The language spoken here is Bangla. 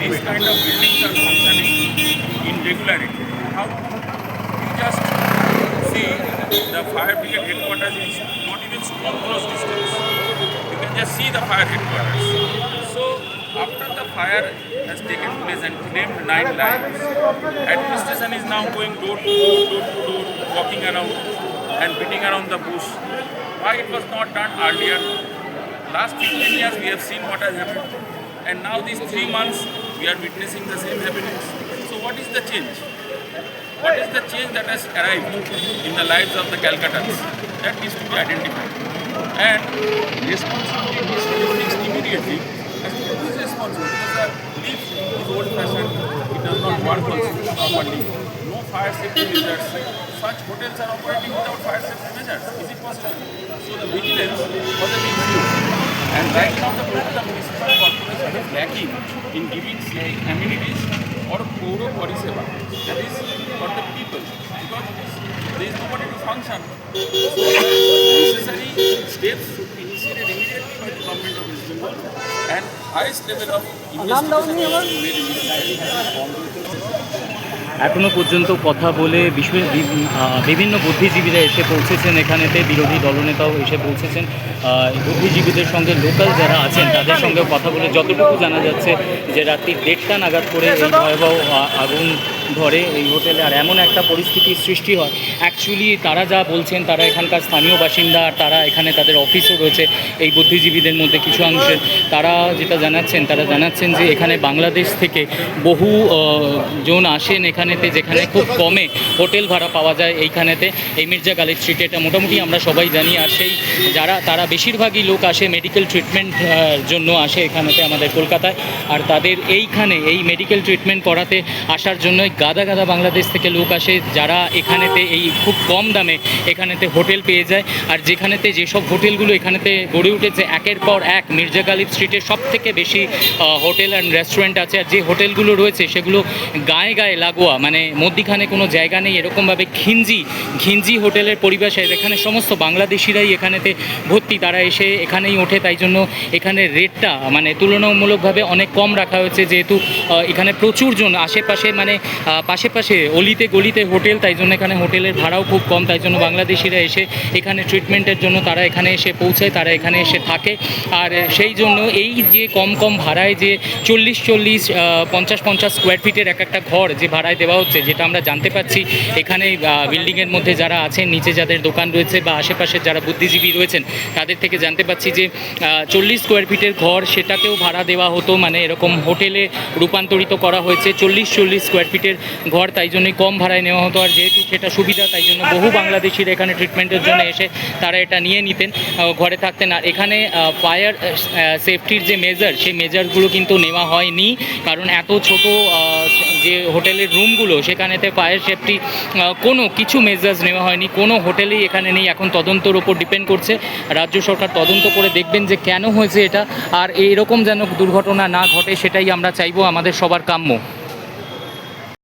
these kind of buildings are functioning in regularity. How you just see the fire brigade headquarters is not even close distance. You can just see the fire headquarters. So after the fire has taken place and claimed 9 lives, administration is now going door to door, walking around and beating around the bush. Why it was not done earlier? Last 15 years we have seen what has happened, and now these 3 months we are witnessing the same happenings. So what is the change? What is the change that has arrived in the lives of the Calcuttans? That needs to be identified. And responsibility needs to be fixed immediately. As to who is responsible? Because the leaf is old-fashioned, it does not work also properly. No fire safety measures. Such hotels are operating without fire safety measures. Is it possible? So the vigilance was a big issue. And right now the municipal corporation is lacking in giving civic amenities or Pauro Pariseva. That is for the people. Because there is nobody to function. So necessary steps should be initiated immediately by the government of West Bengal, and highest level of investigation should be made immediately. এখনও পর্যন্ত কথা বলে বিভিন্ন বুদ্ধিজীবীরা এসে পৌঁছেছেন এখানেতে, বিরোধী দলনেতাও এসে পৌঁছেছেন। বুদ্ধিজীবীদের সঙ্গে লোকাল যারা আছেন তাদের সঙ্গেও কথা বলে যতটুকু জানা যাচ্ছে যে রাত্রি 1:30 নাগাদ করে এই ভয়াবহ আগুন ধরে এই হোটেলে, আর এমন একটা পরিস্থিতির সৃষ্টি হয়। অ্যাকচুয়ালি তারা যা বলছেন, তারা এখানকার স্থানীয় বাসিন্দা, তারা এখানে তাদের অফিসও রয়েছে এই বুদ্ধিজীবীদের মধ্যে কিছু অংশের। তারা যেটা জানাচ্ছেন যে এখানে বাংলাদেশ থেকে বহু জন আসেন এখানেতে, যেখানে খুব কমে হোটেল ভাড়া পাওয়া যায় এইখানেতে, এই মির্জা গালিব স্ট্রিটে। এটা মোটামুটি আমরা সবাই জানি। আর সেই তারা বেশিরভাগই লোক আসে মেডিকেল ট্রিটমেন্ট জন্য আসে এখানেতে আমাদের কলকাতায়। আর তাদের এইখানে এই মেডিকেল ট্রিটমেন্ট করাতে আসার জন্য গাদা বাংলাদেশ থেকে লোক আসে, যারা এখানেতে এই খুব কম দামে এখানেতে হোটেল পেয়ে যায়। আর যেসব হোটেলগুলো এখানেতে গড়ে উঠেছে একের পর এক, মির্জা গালিব স্ট্রিটে সব থেকে বেশি হোটেল অ্যান্ড রেস্টুরেন্ট আছে। আর যে হোটেলগুলো রয়েছে সেগুলো গায়ে লাগোয়া, মানে মধ্যিখানে কোনো জায়গা নেই, এরকমভাবে ঘিঞ্জি হোটেলের পরিবেশে যেখানে সমস্ত বাংলাদেশিরাই এখানেতে ভর্তি, তারা এসে এখানেই ওঠে। তাই জন্য এখানে রেটটা মানে তুলনামূলকভাবে অনেক কম রাখা হয়েছে, যেহেতু এখানে প্রচুর জন আশেপাশে, মানে পাশে অলিতে গলিতে হোটেল, তাই জন্য এখানে হোটেলের ভাড়াও খুব কম। তাই জন্য বাংলাদেশিরা এসে এখানে ট্রিটমেন্টের জন্য তারা এখানে এসে পৌঁছায়, তারা এখানে এসে থাকে। আর সেই জন্য এই যে কম ভাড়ায় যে 40 50 স্কোয়ার ফিটের একটা ঘর যে ভাড়ায় দেওয়া হচ্ছে, যেটা আমরা জানতে পাচ্ছি এখানে বিল্ডিংয়ের মধ্যে যারা আছেন, নিচে যাদের দোকান রয়েছে বা আশেপাশের যারা বুদ্ধিজীবী রয়েছেন তাদের থেকে জানতে পাচ্ছি যে 40 স্কোয়ার ফিটের ঘর সেটাকেও ভাড়া দেওয়া হতো, মানে এরকম হোটেলে রূপান্তরিত করা হয়েছে 40 স্কোয়ার ফিটের ঘর, তাই জন্যই কম ভাড়ায় নেওয়া হতো। আর যেহেতু সেটা সুবিধা, তাই জন্য বহু বাংলাদেশিরা এখানে ট্রিটমেন্টের জন্য এসে তারা এটা নিয়ে নিতেন, ঘরে থাকতেন। আর এখানে ফায়ার সেফটির যে মেজার, সেই মেজারগুলো কিন্তু নেওয়া হয়নি, কারণ এত ছোট যে হোটেলের রুমগুলো সেখানেতে ফায়ার সেফটি কোনো কিছু মেজার্স নেওয়া হয়নি, কোনো হোটেলেই এখানে নেই। এখন তদন্তর ওপর ডিপেন্ড করছে, রাজ্য সরকার তদন্ত করে দেখবেন যে কেন হয়েছে এটা, আর এরকম যেন দুর্ঘটনা না ঘটে সেটাই আমরা চাইবো, আমাদের সবার কাম্য।